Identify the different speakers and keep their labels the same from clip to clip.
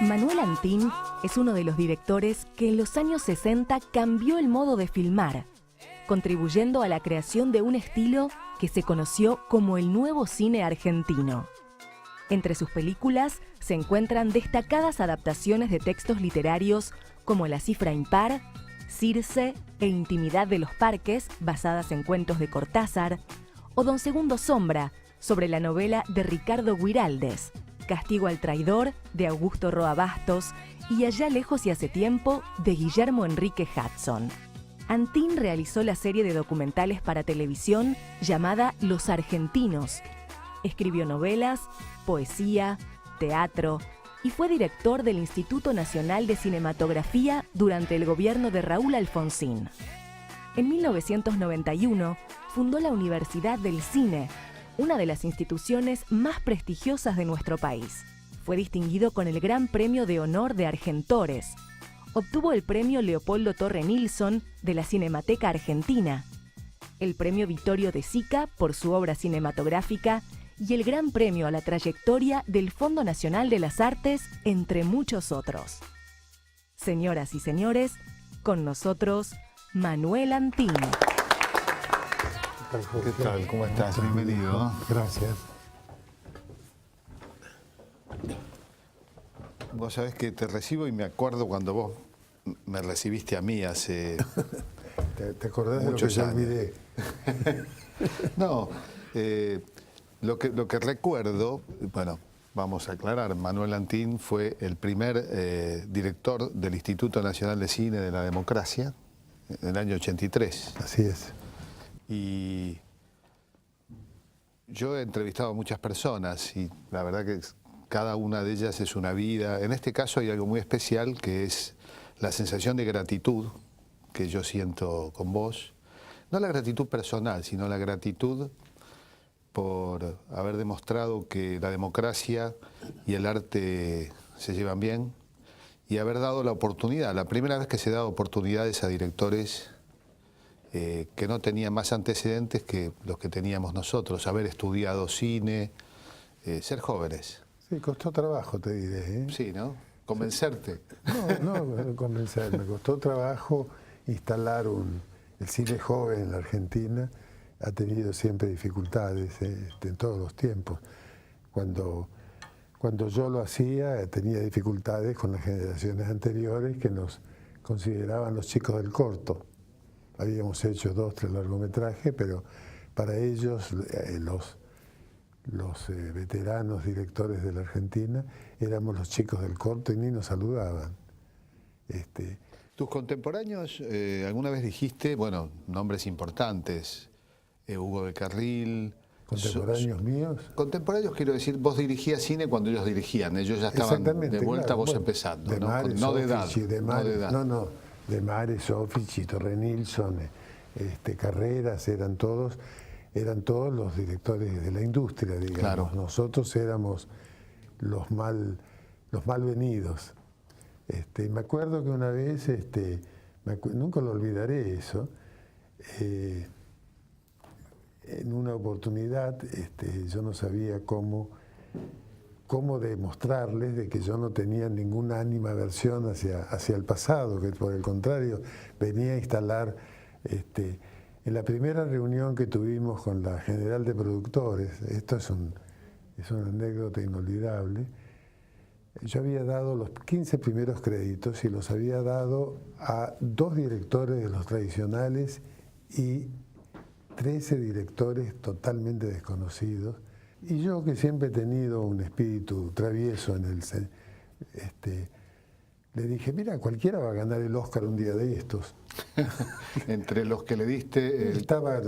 Speaker 1: Manuel Antín es uno de los directores que en los años 60 cambió el modo de filmar, contribuyendo a la creación de un estilo que se conoció como el nuevo cine argentino. Entre sus películas se encuentran destacadas adaptaciones de textos literarios como La cifra impar, Circe e Intimidad de los parques, basadas en cuentos de Cortázar, o Don Segundo Sombra, sobre la novela de Ricardo Guiraldes, Castigo al traidor, de Augusto Roa Bastos, y Allá lejos y hace tiempo, de Guillermo Enrique Hudson. Antín realizó la serie de documentales para televisión llamada Los Argentinos. Escribió novelas, poesía, teatro y fue director del Instituto Nacional de Cinematografía durante el gobierno de Raúl Alfonsín. En 1991 fundó la Universidad del Cine, una de las instituciones más prestigiosas de nuestro país. Fue distinguido con el Gran Premio de Honor de Argentores. Obtuvo el premio Leopoldo Torre Nilsson de la Cinemateca Argentina, el premio Vittorio De Sica por su obra cinematográfica y el Gran Premio a la Trayectoria del Fondo Nacional de las Artes, entre muchos otros. Señoras y señores, con nosotros, Manuel Antín.
Speaker 2: ¿Qué tal? ¿Cómo estás? Bienvenido.
Speaker 3: Gracias.
Speaker 2: Vos sabés que te recibo y me acuerdo cuando vos me recibiste a mí hace
Speaker 3: ¿Te acordás de lo que yo olvidé?
Speaker 2: No, lo que recuerdo, bueno, vamos a aclarar, Manuel Antín fue el primer director del Instituto Nacional de Cine de la Democracia en el año 83.
Speaker 3: Así es.
Speaker 2: Y yo he entrevistado a muchas personas y la verdad que cada una de ellas es una vida. En este caso hay algo muy especial que es la sensación de gratitud que yo siento con vos. No la gratitud personal, sino la gratitud por haber demostrado que la democracia y el arte se llevan bien y haber dado la oportunidad, la primera vez que se da oportunidades a directores que no tenían más antecedentes que los que teníamos nosotros, haber estudiado cine, ser jóvenes.
Speaker 3: Sí, costó trabajo, te diré, ¿eh?
Speaker 2: Sí, ¿no? Convencerte.
Speaker 3: No convencerme, costó trabajo instalar el cine joven en la Argentina. Ha tenido siempre dificultades en todos los tiempos. Cuando yo lo hacía, tenía dificultades con las generaciones anteriores que nos consideraban los chicos del corto. Habíamos hecho 2, 3 largometrajes, pero para ellos, los veteranos directores de la Argentina, éramos los chicos del corto y ni nos saludaban.
Speaker 2: Tus contemporáneos, alguna vez dijiste, bueno, nombres importantes, Hugo de Carril.
Speaker 3: ¿Contemporáneos míos?
Speaker 2: Contemporáneos, quiero decir, vos dirigías cine cuando ellos dirigían, ellos ya estaban de vuelta, claro, vos bueno, empezando,
Speaker 3: de
Speaker 2: ¿no?
Speaker 3: Mares,
Speaker 2: No de edad.
Speaker 3: De Mares, Soffici, Torre Nilsson, Carreras, eran todos los directores de la industria, digamos.
Speaker 2: Claro.
Speaker 3: Nosotros éramos los mal venidos. Me acuerdo que una vez, nunca lo olvidaré eso, en una oportunidad yo no sabía cómo demostrarles de que yo no tenía ninguna animadversión hacia el pasado, que por el contrario venía a instalar, en la primera reunión que tuvimos con la General de Productores, esto es una anécdota inolvidable, yo había dado los 15 primeros créditos y los había dado a 2 directores de los tradicionales y 13 directores totalmente desconocidos. Y yo, que siempre he tenido un espíritu travieso le dije, mira, cualquiera va a ganar el Oscar un día de estos.
Speaker 2: Entre los que le diste...
Speaker 3: Estaba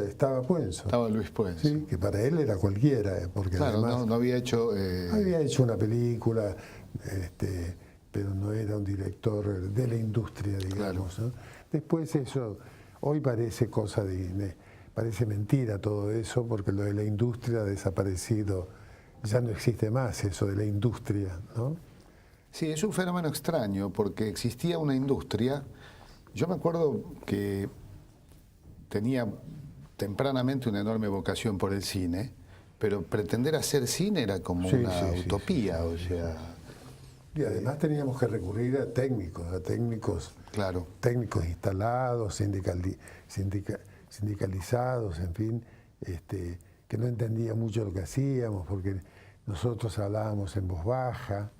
Speaker 3: Puenzo.
Speaker 2: Estaba Luis Puenzo.
Speaker 3: Sí, que para él era cualquiera. Porque
Speaker 2: claro,
Speaker 3: además
Speaker 2: no había hecho...
Speaker 3: Había hecho una película, pero no era un director de la industria, digamos. Claro. ¿No? Después eso, hoy parece parece mentira todo eso, porque lo de la industria ha desaparecido, ya no existe más eso de la industria, ¿no?
Speaker 2: Sí, es un fenómeno extraño, porque existía una industria. Yo me acuerdo que tenía tempranamente una enorme vocación por el cine, pero pretender hacer cine era como una utopía, o sea...
Speaker 3: Y además teníamos que recurrir a técnicos
Speaker 2: Claro.
Speaker 3: instalados, sindicalizados, en fin, que no entendían mucho lo que hacíamos, porque nosotros hablábamos en voz baja,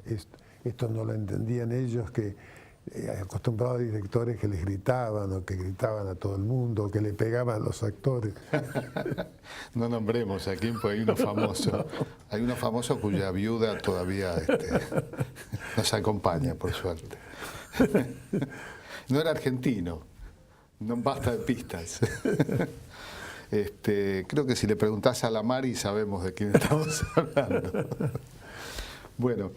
Speaker 3: esto no lo entendían ellos, que acostumbrados a directores que les gritaban, o que gritaban a todo el mundo, o que le pegaban a los actores.
Speaker 2: No nombremos a quién, pues hay uno famoso. No. Hay uno famoso cuya viuda todavía nos acompaña, por suerte. No era argentino, no basta de pistas. Creo que si le preguntás a la Mari sabemos de quién estamos hablando. Bueno,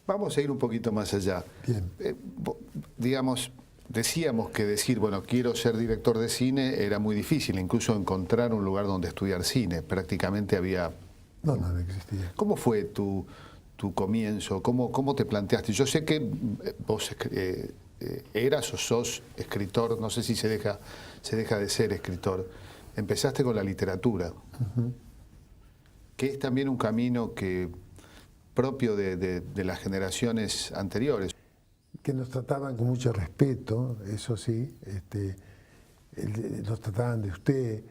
Speaker 2: vamos a ir un poquito más allá.
Speaker 3: Bien.
Speaker 2: Digamos, decíamos que decir, bueno, quiero ser director de cine era muy difícil, incluso encontrar un lugar donde estudiar cine. Prácticamente había...
Speaker 3: No existía.
Speaker 2: ¿Cómo fue tu comienzo? ¿Cómo te planteaste? Yo sé que vos eras o sos escritor, no sé si se deja de ser escritor. Empezaste con la literatura, que es también un camino propio de las generaciones anteriores.
Speaker 3: Que nos trataban con mucho respeto, eso sí, nos trataban de usted,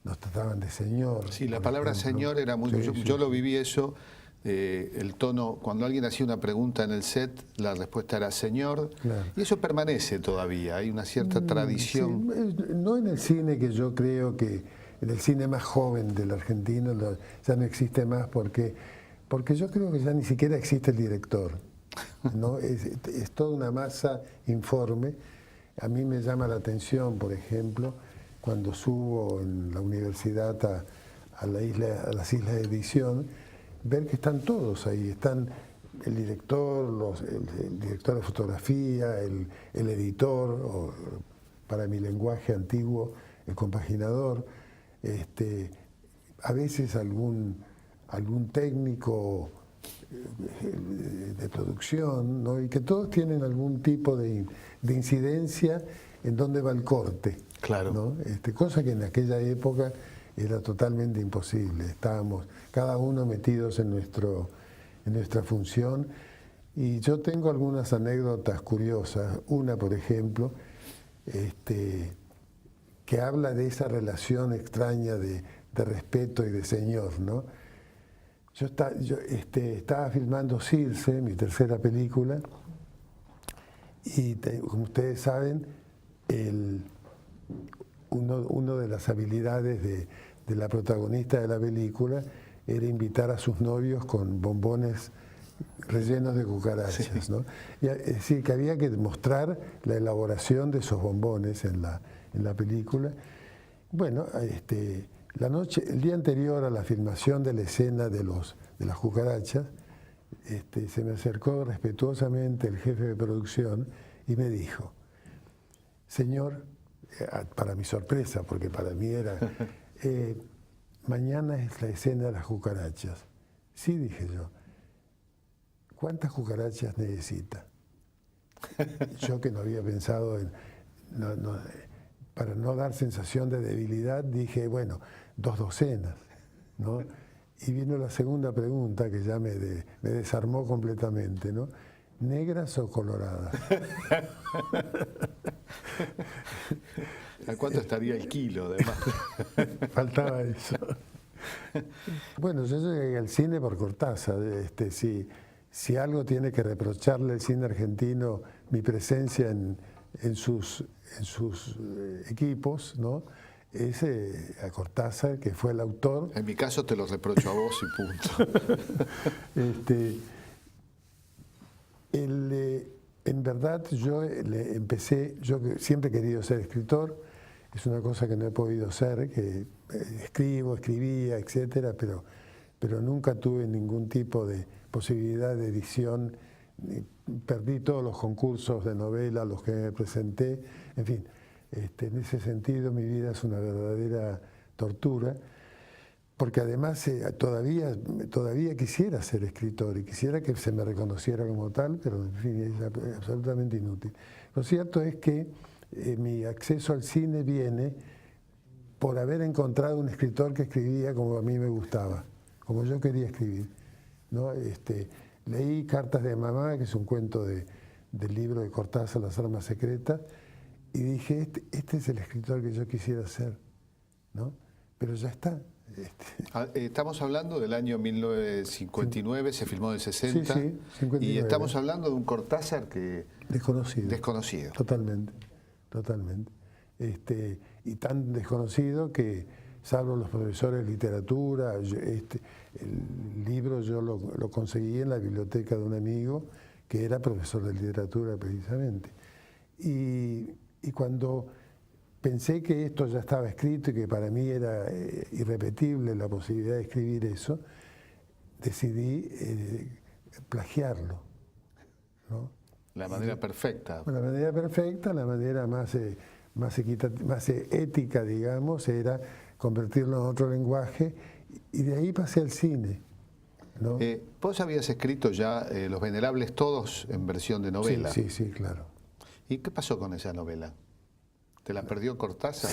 Speaker 3: nos trataban de señor.
Speaker 2: Sí, la palabra señor era muy...
Speaker 3: Sí,
Speaker 2: yo lo viví eso, el tono, cuando alguien hacía una pregunta en el set, la respuesta era señor,
Speaker 3: claro.
Speaker 2: Y eso permanece todavía, hay una cierta tradición.
Speaker 3: Sí, no en el cine, que yo creo que en el cine más joven del argentino ya no existe más, porque yo creo que ya ni siquiera existe el director, ¿no? Es toda una masa informe. A mí me llama la atención, por ejemplo, cuando subo en la universidad a las islas de edición, ver que están todos ahí, están el director, el director de fotografía, el editor, o para mi lenguaje antiguo, el compaginador, a veces algún técnico de producción, ¿no? Y que todos tienen algún tipo de incidencia en dónde va el corte.
Speaker 2: Claro.
Speaker 3: ¿No? Cosa que en aquella época era totalmente imposible. Estábamos cada uno metidos en nuestra función. Y yo tengo algunas anécdotas curiosas. Una, por ejemplo, que habla de esa relación extraña de respeto y de señor, ¿no? Yo estaba filmando Circe, mi tercera película, y como ustedes saben, una de las habilidades de la protagonista de la película era invitar a sus novios con bombones rellenos de cucarachas, sí. ¿No? Y, es decir, que había que mostrar la elaboración de esos bombones en la película. Bueno, el día anterior a la filmación de la escena de las cucarachas, se me acercó respetuosamente el jefe de producción y me dijo: señor, para mi sorpresa, porque para mí era, mañana es la escena de las cucarachas. Sí, dije yo. ¿Cuántas cucarachas necesita? Yo, que no había pensado para no dar sensación de debilidad, dije, bueno, 2 docenas, ¿no? Y vino la segunda pregunta, que ya me desarmó completamente, ¿no? ¿Negras o coloradas?
Speaker 2: ¿A cuánto estaría el kilo, además?
Speaker 3: Faltaba eso. Bueno, yo llegué al cine por Cortázar. Si algo tiene que reprocharle el cine argentino, mi presencia en sus equipos, ¿no? Es a Cortázar, que fue el autor.
Speaker 2: En mi caso te lo reprocho a vos y punto.
Speaker 3: En verdad, yo siempre he querido ser escritor. Es una cosa que no he podido ser, que escribía, etcétera, pero nunca tuve ningún tipo de posibilidad de edición. Perdí todos los concursos de novela a los que me presenté. En fin, en ese sentido mi vida es una verdadera tortura, porque además todavía quisiera ser escritor y quisiera que se me reconociera como tal, pero en fin, es absolutamente inútil. Lo cierto es que mi acceso al cine viene por haber encontrado un escritor que escribía como a mí me gustaba, como yo quería escribir, ¿no? leí Cartas de Mamá, que es un cuento del libro de Cortázar, Las armas secretas, y dije, este es el escritor que yo quisiera ser, ¿no? Pero ya está.
Speaker 2: Estamos hablando del año 1959, se filmó en el 60,
Speaker 3: Sí, 59.
Speaker 2: Y estamos hablando de un Cortázar que... Desconocido.
Speaker 3: Totalmente, totalmente. Y tan desconocido que, salvo los profesores de literatura, el libro yo lo conseguí en la biblioteca de un amigo que era profesor de literatura precisamente. Y cuando pensé que esto ya estaba escrito y que para mí era irrepetible la posibilidad de escribir eso, decidí plagiarlo, ¿no?
Speaker 2: La manera perfecta.
Speaker 3: La manera perfecta, la manera más ética, digamos, era convertirlo en otro lenguaje, y de ahí pasé al cine, ¿no?
Speaker 2: Vos habías escrito ya Los Venerables Todos en versión de novela.
Speaker 3: Sí, claro.
Speaker 2: ¿Y qué pasó con esa novela? ¿Te la perdió Cortázar?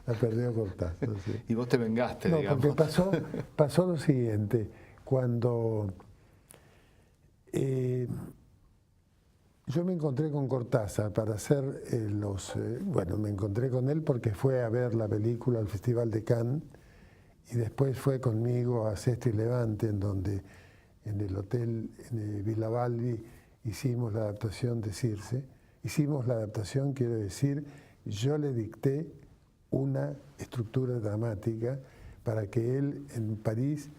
Speaker 3: La perdió Cortázar, sí.
Speaker 2: Y vos te vengaste,
Speaker 3: no,
Speaker 2: digamos.
Speaker 3: Porque pasó lo siguiente. Cuando yo me encontré con Cortázar para hacer bueno, me encontré con él porque fue a ver la película al Festival de Cannes, y después fue conmigo a Sestri Levante, en donde en el hotel Villa Balbi hicimos la adaptación de Circe. Hicimos la adaptación, quiero decir, yo le dicté una estructura dramática para que él en París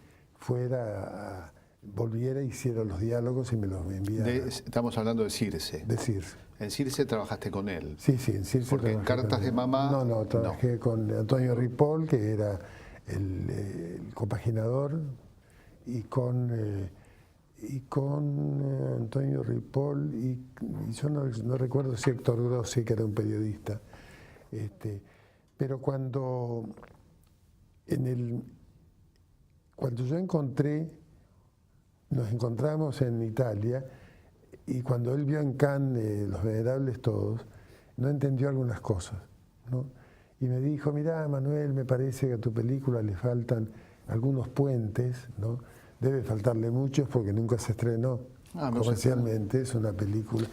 Speaker 3: volviera, hiciera los diálogos y me los enviara.
Speaker 2: Estamos hablando de Circe.
Speaker 3: De Circe.
Speaker 2: En Circe trabajaste con él.
Speaker 3: Sí, en Circe.
Speaker 2: Porque en Cartas de Mamá...
Speaker 3: No, trabajé con Antonio Ripoll, que era el compaginador, y con Antonio Ripoll, y yo no recuerdo si Héctor Grossi, que era un periodista. Pero cuando yo nos encontramos en Italia, y cuando él vio en Cannes Los Venerables Todos, no entendió algunas cosas, ¿no? Y me dijo, mirá, Manuel, me parece que a tu película le faltan algunos puentes, ¿no? Debe faltarle muchos porque nunca se estrenó comercialmente. Es una película,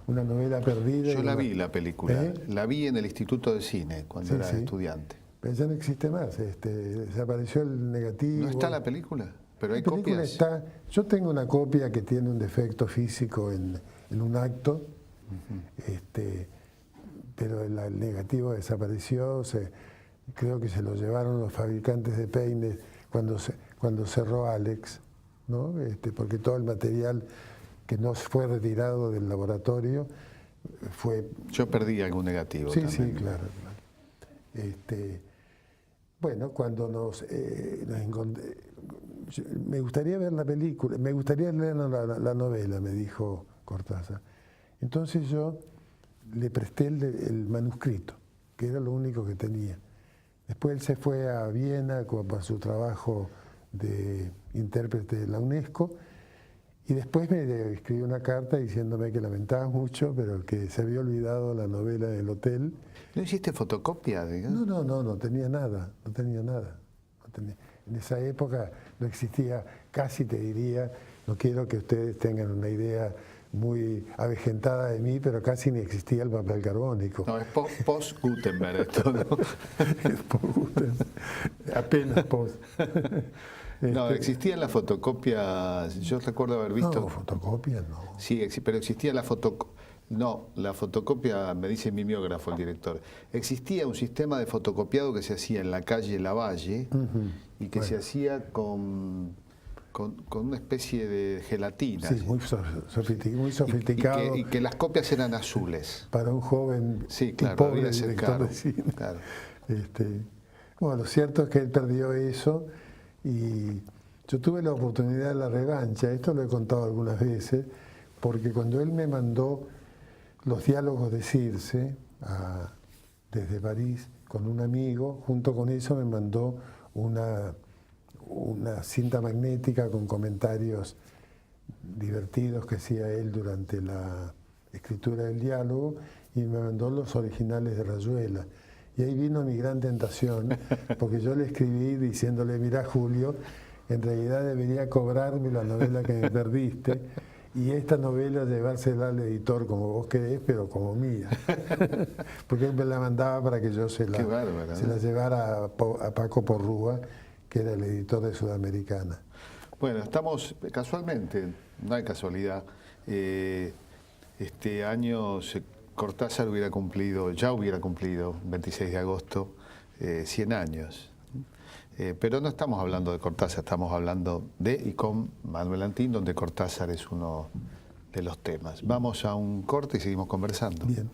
Speaker 3: una novela perdida.
Speaker 2: Yo la vi la película, la vi en el Instituto de Cine cuando era estudiante.
Speaker 3: Pero ya no existe más, desapareció el negativo.
Speaker 2: ¿No está la película? Pero hay
Speaker 3: la película
Speaker 2: copias.
Speaker 3: Yo tengo una copia que tiene un defecto físico en un acto, pero el negativo desapareció. Creo que se lo llevaron los fabricantes de peines cuando cerró Alex, ¿no? Porque todo el material que no fue retirado del laboratorio fue...
Speaker 2: Yo perdí algún negativo también.
Speaker 3: Sí, claro. Bueno, cuando nos encontré, me gustaría ver la película, me gustaría leer la novela, me dijo Cortázar. Entonces yo le presté el manuscrito, que era lo único que tenía. Después él se fue a Viena para su trabajo de intérprete de la UNESCO, y después me escribió una carta diciéndome que lamentaba mucho, pero que se había olvidado la novela del hotel.
Speaker 2: ¿No hiciste fotocopia, digamos?
Speaker 3: No tenía nada, En esa época no existía, casi te diría, no quiero que ustedes tengan una idea muy avejentada de mí, pero casi ni existía el papel carbónico.
Speaker 2: No, es post-Gutenberg esto, ¿no?
Speaker 3: Es post-Gutenberg, apenas post.
Speaker 2: No, existían las fotocopias, yo recuerdo haber visto...
Speaker 3: No, fotocopias no.
Speaker 2: Sí, pero existía la fotocopia... No, la fotocopia, me dice el mimeógrafo, el director. Existía un sistema de fotocopiado que se hacía en la calle Lavalle y que se hacía con una especie de gelatina.
Speaker 3: Sí, muy sofisticado.
Speaker 2: Y que las copias eran azules.
Speaker 3: Para un joven
Speaker 2: sí, claro,
Speaker 3: pobre director de cine.
Speaker 2: Claro.
Speaker 3: Bueno, lo cierto es que él perdió eso, y yo tuve la oportunidad de la revancha. Esto lo he contado algunas veces, porque cuando él me mandó los diálogos de Circe desde París con un amigo, junto con eso me mandó una cinta magnética con comentarios divertidos que hacía él durante la escritura del diálogo, y me mandó los originales de Rayuela. Y ahí vino mi gran tentación, porque yo le escribí diciéndole, mirá Julio, en realidad debería cobrarme la novela que me perdiste y esta novela llevársela al editor como vos querés, pero como mía. Porque él me la mandaba para que yo se la llevara a Paco Porrúa, que era el editor de Sudamericana.
Speaker 2: Bueno, estamos casualmente, no hay casualidad, este año Cortázar ya hubiera cumplido, 26 de agosto, 100 años. Pero no estamos hablando de Cortázar, estamos hablando de y con Manuel Antín, donde Cortázar es uno de los temas. Vamos a un corte y seguimos conversando.
Speaker 3: Bien.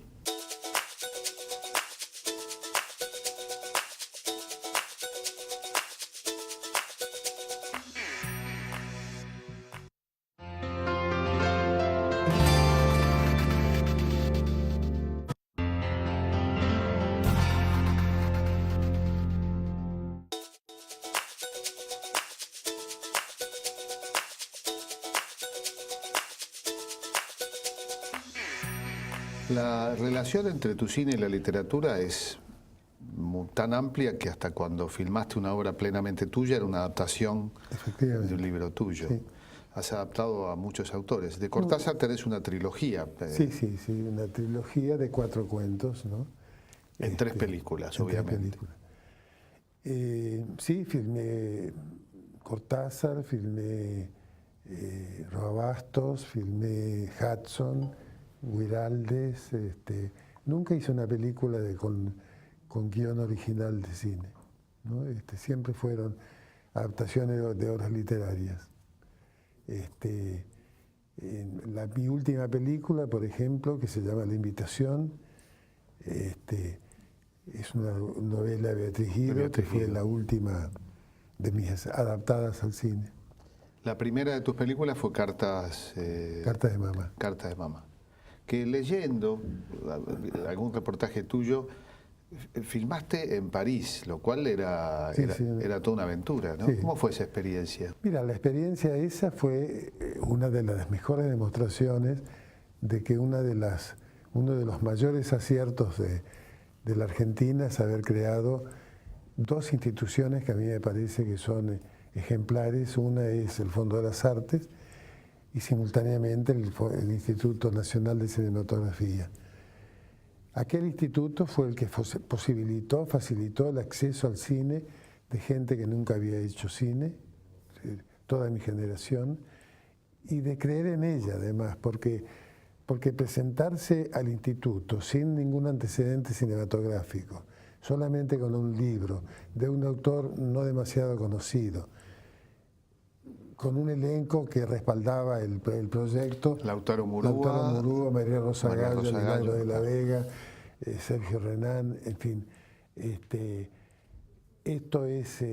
Speaker 2: La relación entre tu cine y la literatura es tan amplia que hasta cuando filmaste una obra plenamente tuya era una adaptación de un libro tuyo.
Speaker 3: Sí.
Speaker 2: Has adaptado a muchos autores. De Cortázar tenés una trilogía.
Speaker 3: Sí, una trilogía de 4 cuentos, ¿no?
Speaker 2: En 3 películas, obviamente.
Speaker 3: 3 películas. Sí, filmé Cortázar, filmé Roabastos, filmé Hudson, Guiraldes. Nunca hice una película con guión original de cine, ¿no? Siempre fueron adaptaciones de obras literarias. Mi última película, por ejemplo, que se llama La Invitación, es una novela de Beatriz Guido, que fue la última de mis adaptadas al cine.
Speaker 2: La primera de tus películas fue Cartas
Speaker 3: de Mamá.
Speaker 2: Cartas de Mamá. Que leyendo algún reportaje tuyo, filmaste en París, lo cual era toda una aventura, ¿no?
Speaker 3: Sí.
Speaker 2: ¿Cómo fue esa experiencia?
Speaker 3: Mira, la experiencia esa fue una de las mejores demostraciones de que uno de los mayores aciertos de la Argentina es haber creado 2 instituciones que a mí me parece que son ejemplares. Una es el Fondo de las Artes y simultáneamente el Instituto Nacional de Cinematografía. Aquel instituto fue el que facilitó el acceso al cine de gente que nunca había hecho cine, toda mi generación, y de creer en ella además, porque presentarse al instituto sin ningún antecedente cinematográfico, solamente con un libro de un autor no demasiado conocido, con un elenco que respaldaba el proyecto.
Speaker 2: Lautaro Murúa,
Speaker 3: María Rosa Gallo, Leonardo de la Vega, Sergio Renán, en fin. Esto es,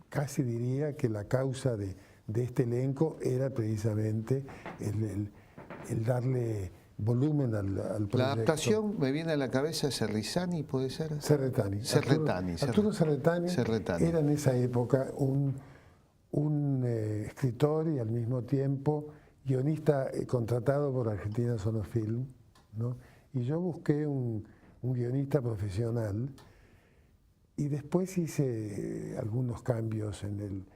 Speaker 3: casi diría que la causa de este elenco era precisamente el darle volumen al proyecto.
Speaker 2: La adaptación me viene a la cabeza Serrisani, ¿puede ser?
Speaker 3: Serretani. Arturo Serretani era en esa época un escritor y al mismo tiempo guionista contratado por Argentina Sonofilm, ¿no? Y yo busqué un guionista profesional y después hice algunos cambios en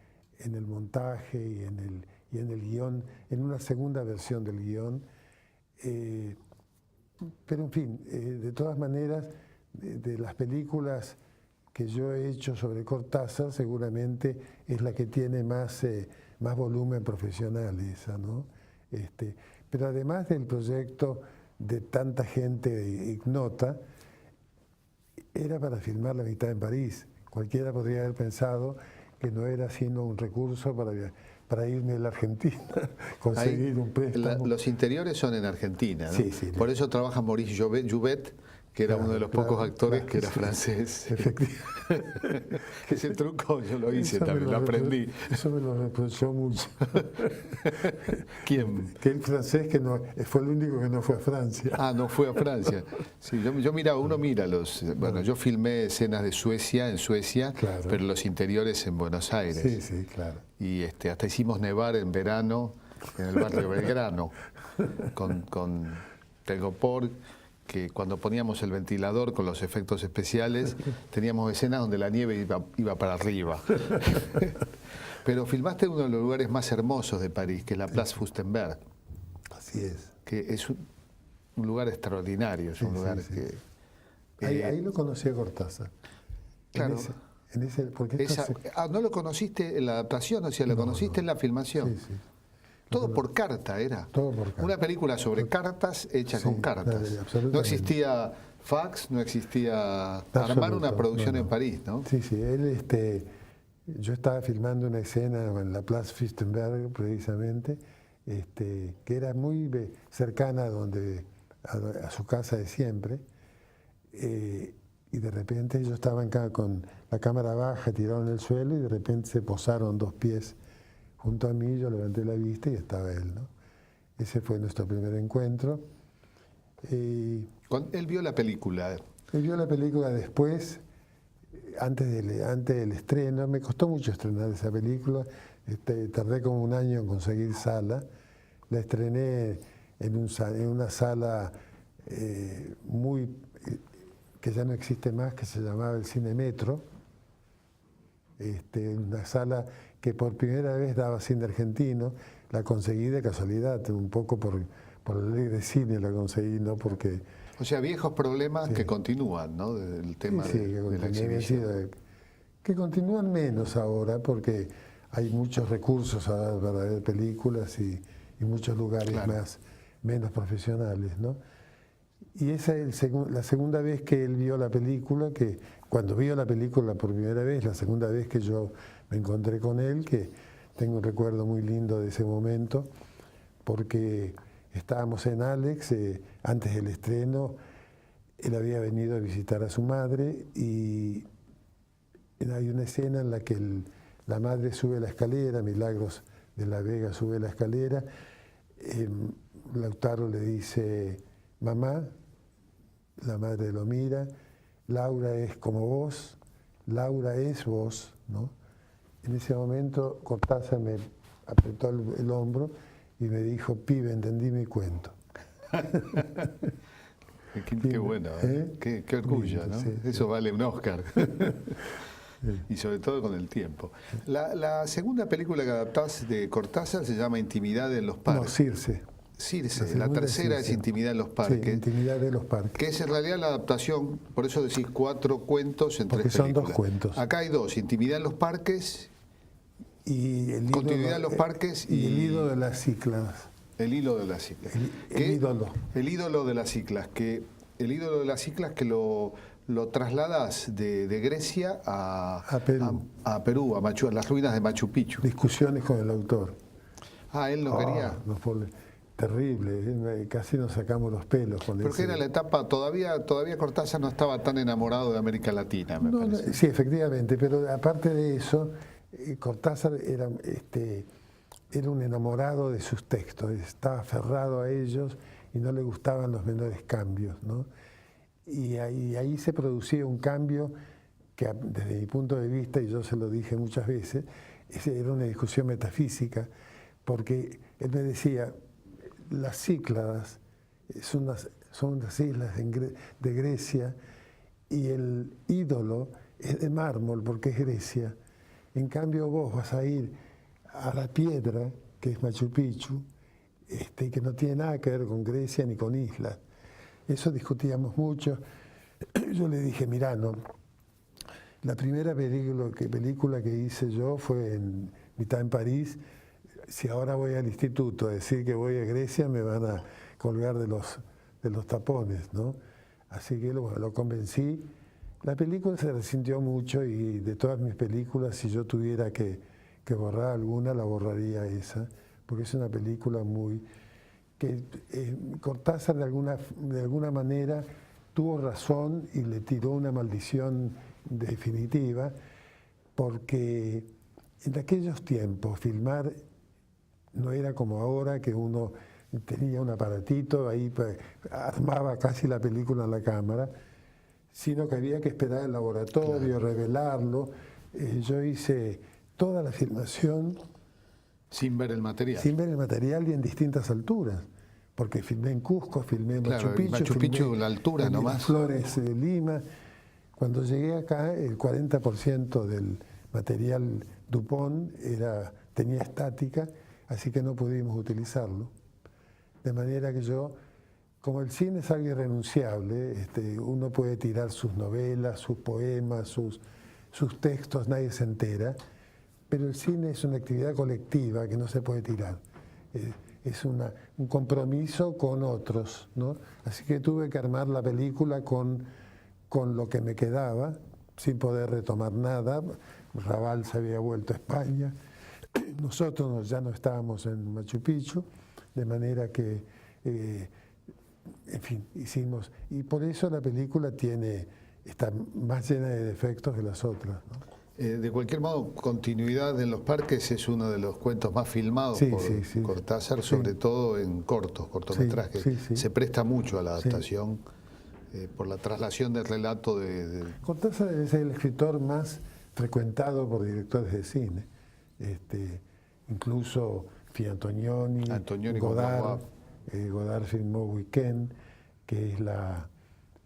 Speaker 3: el montaje y en el guión, en una segunda versión del guión. Pero en fin, de todas maneras, de las películas que yo he hecho sobre Cortázar, seguramente es la que tiene más volumen profesional esa, ¿no? Pero además del proyecto de tanta gente ignota, era para filmar La Mitad en París. Cualquiera podría haber pensado que no era sino un recurso para irme a la Argentina, conseguir un préstamo.
Speaker 2: Los interiores son en Argentina, ¿no?
Speaker 3: Sí.
Speaker 2: Por eso trabaja Maurice Jouvet, que era uno de los pocos actores que era francés.
Speaker 3: Efectivamente.
Speaker 2: Ese truco yo lo hice también, lo aprendí.
Speaker 3: Eso me lo reprochó mucho.
Speaker 2: ¿Quién?
Speaker 3: Que el francés que no, fue el único que no fue a Francia.
Speaker 2: Ah, no fue a Francia. Sí, yo miraba, uno mira bueno, yo filmé escenas de Suecia, en Suecia, claro, pero los interiores en Buenos Aires.
Speaker 3: Sí, claro.
Speaker 2: Y hasta hicimos nevar en verano en el barrio Belgrano, con Telgopor, que cuando poníamos el ventilador con los efectos especiales, teníamos escenas donde la nieve iba para arriba. Pero filmaste en uno de los lugares más hermosos de París, que es la Place Fürstenberg,
Speaker 3: Así es.
Speaker 2: que es un lugar extraordinario, es un lugar que...
Speaker 3: Ahí lo conocí a Cortázar.
Speaker 2: Claro.
Speaker 3: Porque
Speaker 2: ¿no lo conociste en la adaptación? O sea, ¿lo conociste en la filmación?
Speaker 3: Sí.
Speaker 2: Todo por carta era.
Speaker 3: Todo por carta.
Speaker 2: Una película sobre cartas hecha con cartas. No existía fax, no existía armar una producción en París, ¿no?
Speaker 3: Sí, yo estaba filmando una escena en la Place Fürstenberg, precisamente, que era muy cercana a su casa de siempre. Y de repente ellos estaban con la cámara baja, tiraron en el suelo y de repente se posaron 2 pies junto a mí, yo levanté la vista y estaba él, ¿no? Ese fue nuestro primer encuentro.
Speaker 2: Él vio la película.
Speaker 3: Él vio la película después, antes del estreno. Me costó mucho estrenar esa película, tardé como 1 año en conseguir sala. La estrené en una sala que ya no existe más, que se llamaba el Cine Metro, una sala que por primera vez daba cine argentino. La conseguí de casualidad, un poco por la ley de cine la conseguí, no porque...
Speaker 2: O sea, viejos problemas que continúan, ¿no? Del tema de la exhibición.
Speaker 3: Que continúan menos ahora, porque hay muchos recursos ahora para ver películas y muchos lugares menos profesionales, ¿no? Y esa es la segunda vez que él vio la película, que cuando vio la película por primera vez, la segunda vez que yo me encontré con él, que tengo un recuerdo muy lindo de ese momento, porque estábamos en Alex, antes del estreno, él había venido a visitar a su madre y hay una escena en la que la madre sube la escalera, Milagros de la Vega sube la escalera, Lautaro le dice, mamá, la madre lo mira, Laura es como vos, Laura es vos, ¿no? En ese momento Cortázar me apretó el hombro y me dijo, pibe, entendí mi cuento.
Speaker 2: Qué bueno, qué orgullo, ¿no?
Speaker 3: Sí,
Speaker 2: eso vale un Oscar. Y sobre todo con el tiempo. La segunda película que adaptás de Cortázar se llama Intimidad en los parques.
Speaker 3: No, Circe.
Speaker 2: Circe, la tercera es Intimidad en los parques.
Speaker 3: Sí, Intimidad de los parques.
Speaker 2: Que es en realidad la adaptación, por eso decís 4 cuentos en 3 películas.
Speaker 3: Porque son 2 cuentos.
Speaker 2: Acá hay 2, Intimidad en los parques
Speaker 3: y
Speaker 2: Continuidad en los parques
Speaker 3: y el hilo de las Cícladas.
Speaker 2: El hilo de las Cícladas.
Speaker 3: El ídolo.
Speaker 2: El ídolo de las Cícladas, que lo trasladas de Grecia a Perú, a las ruinas de Machu Picchu.
Speaker 3: Discusiones con el autor.
Speaker 2: Él no quería.
Speaker 3: Terrible, casi nos sacamos los pelos con eso.
Speaker 2: Porque era la etapa, todavía Cortázar no estaba tan enamorado de América Latina, me parece.
Speaker 3: Sí, efectivamente, pero aparte de eso, Cortázar era un enamorado de sus textos, estaba aferrado a ellos y no le gustaban los menores cambios, ¿no? Y ahí se producía un cambio que desde mi punto de vista, y yo se lo dije muchas veces, era una discusión metafísica, porque él me decía, las Cícladas son unas islas de Grecia y el ídolo es de mármol porque es Grecia. En cambio vos vas a ir a la piedra, que es Machu Picchu, que no tiene nada que ver con Grecia ni con islas. Eso discutíamos mucho. Yo le dije, mirá, no, la primera película que hice yo fue en mitad en París. Si ahora voy al instituto a decir que voy a Grecia, me van a colgar de los tapones, ¿no? Así que lo convencí. La película se resintió mucho y de todas mis películas, si yo tuviera que borrar alguna, la borraría esa, porque es una película que Cortázar de alguna manera tuvo razón y le tiró una maldición definitiva, porque en aquellos tiempos filmar no era como ahora, que uno tenía un aparatito, ahí armaba casi la película en la cámara, sino que había que esperar el laboratorio, revelarlo. Yo hice toda la filmación
Speaker 2: sin ver el material.
Speaker 3: Sin ver el material y en distintas alturas, porque filmé en Cusco, filmé en Machu Picchu,
Speaker 2: Machu Picchu, la altura nomás.
Speaker 3: Flores de Lima. Cuando llegué acá, el 40% material Dupont tenía estática, así que no pudimos utilizarlo. De manera que yo, como el cine es algo irrenunciable, uno puede tirar sus novelas, sus poemas, sus textos, nadie se entera, pero el cine es una actividad colectiva que no se puede tirar. Es un compromiso con otros, ¿no? Así que tuve que armar la película con lo que me quedaba, sin poder retomar nada. Raval se había vuelto a España, nosotros ya no estábamos en Machu Picchu, de manera que, en fin, hicimos, y por eso la película está más llena de defectos que las otras, ¿no?
Speaker 2: De cualquier modo, Continuidad en los parques es uno de los cuentos más filmados por Cortázar, sobre todo en cortometrajes. Se presta mucho a la adaptación por la traslación del relato
Speaker 3: Cortázar es el escritor más frecuentado por directores de cine. Incluso Antonioni, Godard. Godard filmó Weekend, que es la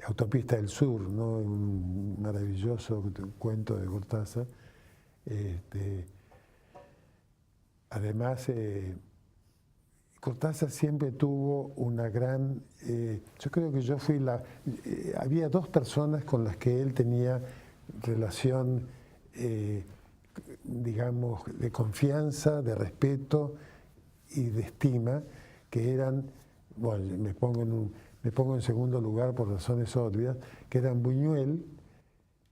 Speaker 3: Autopista del Sur, ¿no? Un maravilloso cuento de Cortázar. Además, Cortázar siempre tuvo una gran... yo creo que yo fui había dos personas con las que él tenía relación, digamos, de confianza, de respeto y de estima, que eran, bueno, me pongo en segundo lugar por razones obvias, que eran Buñuel,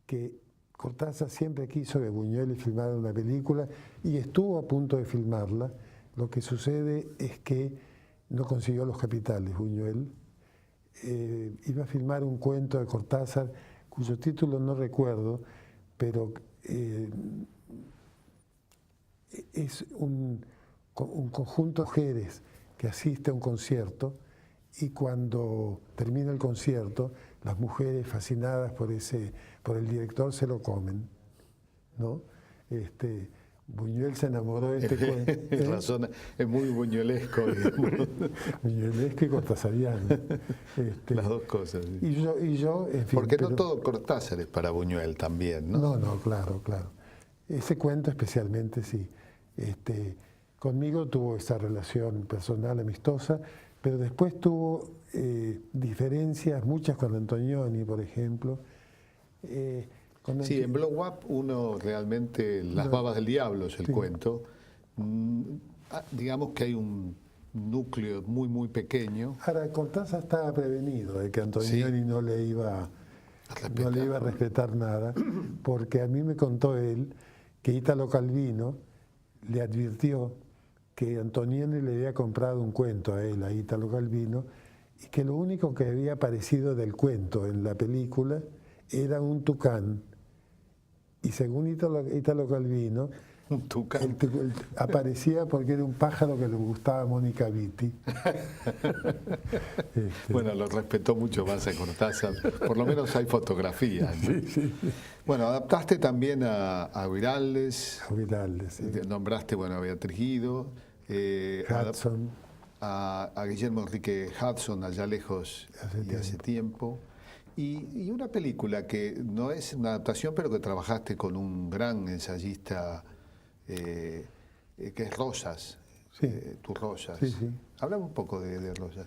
Speaker 3: que Cortázar siempre quiso que Buñuel filmara una película y estuvo a punto de filmarla. Lo que sucede es que no consiguió los capitales, Buñuel. Iba a filmar un cuento de Cortázar, cuyo título no recuerdo, pero es un conjunto de mujeres que asiste a un concierto, y cuando termina el concierto, las mujeres fascinadas por el director se lo comen, ¿no? Buñuel se enamoró de este cuento.
Speaker 2: Razón, es muy buñuelesco.
Speaker 3: Buñuelesco y cortázariano.
Speaker 2: Las dos cosas. Sí.
Speaker 3: Y yo, en fin...
Speaker 2: Porque no todo Cortázar es para Buñuel también, ¿no?
Speaker 3: No, claro. Ese cuento especialmente sí. Conmigo tuvo esa relación personal amistosa, pero después tuvo diferencias, muchas con Antonioni, por ejemplo.
Speaker 2: Sí, en Blow Up uno realmente, Las babas del diablo es el cuento. Digamos que hay un núcleo muy, muy pequeño.
Speaker 3: Ahora, Cortázar estaba prevenido de que Antonioni no le iba a respetar nada, porque a mí me contó él que Italo Calvino le advirtió que Antonioni le había comprado un cuento a él, a Italo Calvino, y que lo único que había aparecido del cuento en la película era un tucán. Y según Italo Calvino,
Speaker 2: un tucán
Speaker 3: aparecía porque era un pájaro que le gustaba a Mónica Vitti.
Speaker 2: Bueno, lo respetó mucho más a Cortázar, por lo menos hay fotografías, ¿no?
Speaker 3: Sí.
Speaker 2: Bueno, adaptaste también a Viraldes.
Speaker 3: A Viraldes, sí.
Speaker 2: Nombraste, a Beatriz Guido.
Speaker 3: Hudson.
Speaker 2: A Guillermo Enrique Hudson, Allá lejos y hace tiempo. Y una película que no es una adaptación, pero que trabajaste con un gran ensayista, que es Rosas,
Speaker 3: sí.
Speaker 2: Tus Rosas.
Speaker 3: Sí.
Speaker 2: Háblame un poco de Rosas.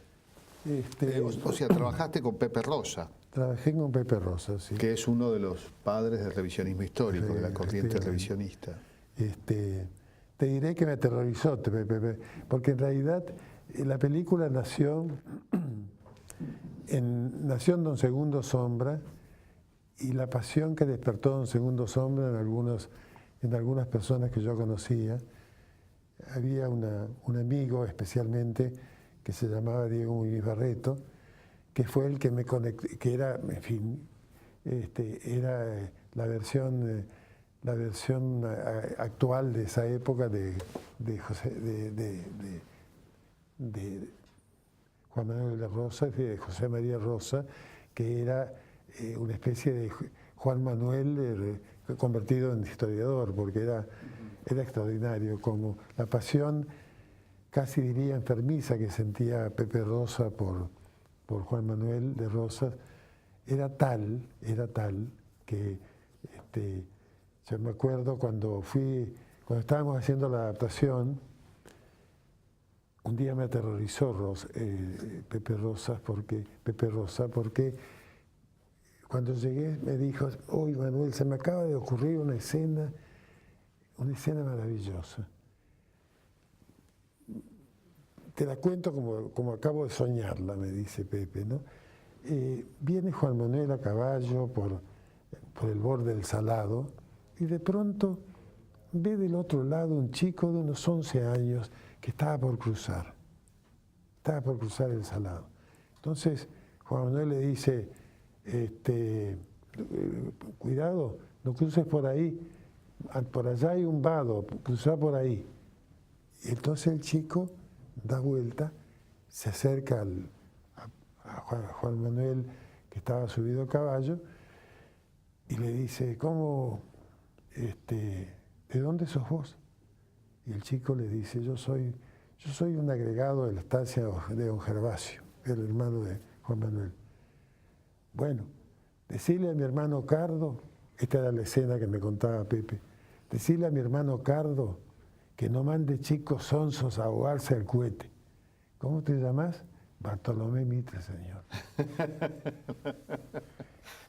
Speaker 2: O sea, trabajaste con Pepe Rosa.
Speaker 3: Trabajé con Pepe Rosa, sí.
Speaker 2: Que es uno de los padres del revisionismo histórico, de la corriente revisionista.
Speaker 3: Te diré que me aterrorizó Pepe, porque en realidad la película nació en Don Segundo Sombra, y la pasión que despertó Don Segundo Sombra en algunas personas que yo conocía. Había un amigo especialmente que se llamaba Diego Muñiz Barreto, que fue el que me conectó, que era, en fin, era la versión actual de esa época de Juan Manuel de la Rosa, de José María Rosa, que era una especie de Juan Manuel convertido en historiador, porque era extraordinario, como la pasión, casi diría enfermiza, que sentía Pepe Rosa por Juan Manuel de Rosas, era tal que Yo me acuerdo cuando estábamos haciendo la adaptación, un día me aterrorizó Pepe Rosa, porque cuando llegué me dijo: "Oye, Manuel, se me acaba de ocurrir una escena maravillosa. Te la cuento como acabo de soñarla", me dice Pepe, ¿no? Viene Juan Manuel a caballo por el borde del Salado y de pronto ve del otro lado un chico de unos 11 años que estaba por cruzar el Salado. Entonces Juan Manuel le dice: "Cuidado, no cruces por ahí, por allá hay un vado, cruza por ahí". Y entonces el chico da vuelta, se acerca a Juan Manuel, que estaba subido a caballo, y le dice: "¿Cómo, de dónde sos vos?". Y el chico le dice: yo soy un agregado de la estancia de don Gervasio, el hermano de Juan Manuel. "Bueno, decirle a mi hermano Cardo", esta era la escena que me contaba Pepe, "decirle a mi hermano Cardo que no mande chicos sonsos a ahogarse al cohete. ¿Cómo te llamas?". "Bartolomé Mitre, señor".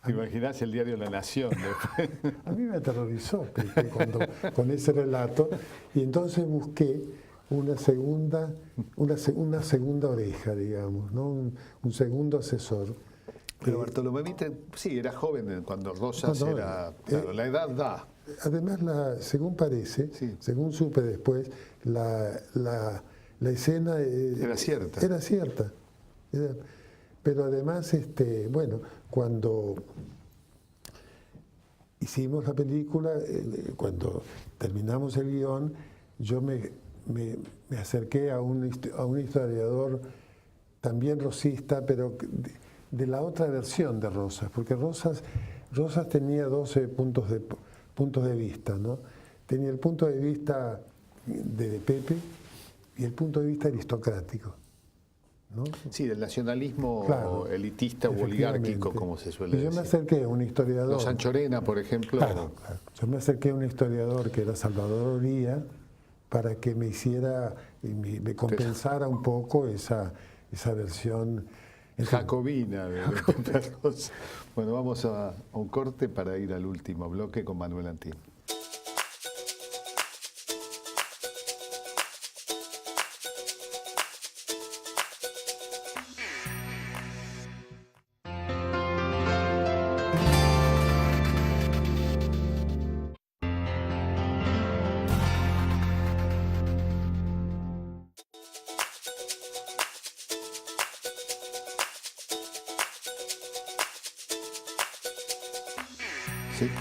Speaker 2: ¿Te imaginás el diario La Nación después?
Speaker 3: A mí me aterrorizó Pepe con ese relato, y entonces busqué una segunda oreja, digamos, ¿no? Un segundo asesor.
Speaker 2: Pero Bartolomé Mitre, sí, era joven cuando Rosas era... Claro, la edad da.
Speaker 3: Además, según parece,
Speaker 2: Sí.
Speaker 3: según supe después, la escena
Speaker 2: Era cierta.
Speaker 3: Era cierta. Pero además, bueno, cuando hicimos la película, cuando terminamos el guión, yo me acerqué a un historiador también rosista, pero de la otra versión de Rosas, porque Rosas tenía 12 puntos de vista, ¿no? Tenía el punto de vista de Pepe y el punto de vista aristocrático, ¿no?
Speaker 2: Sí, del nacionalismo,
Speaker 3: claro,
Speaker 2: elitista o oligárquico, como se suele decir.
Speaker 3: Yo me acerqué a un historiador.
Speaker 2: Los Anchorena, por ejemplo.
Speaker 3: Claro. Yo me acerqué a un historiador que era Salvador Oría, para que me hiciera y me compensara un poco esa versión
Speaker 2: jacobina de Pepe Rosa. Bueno, vamos a un corte para ir al último bloque con Manuel Antín.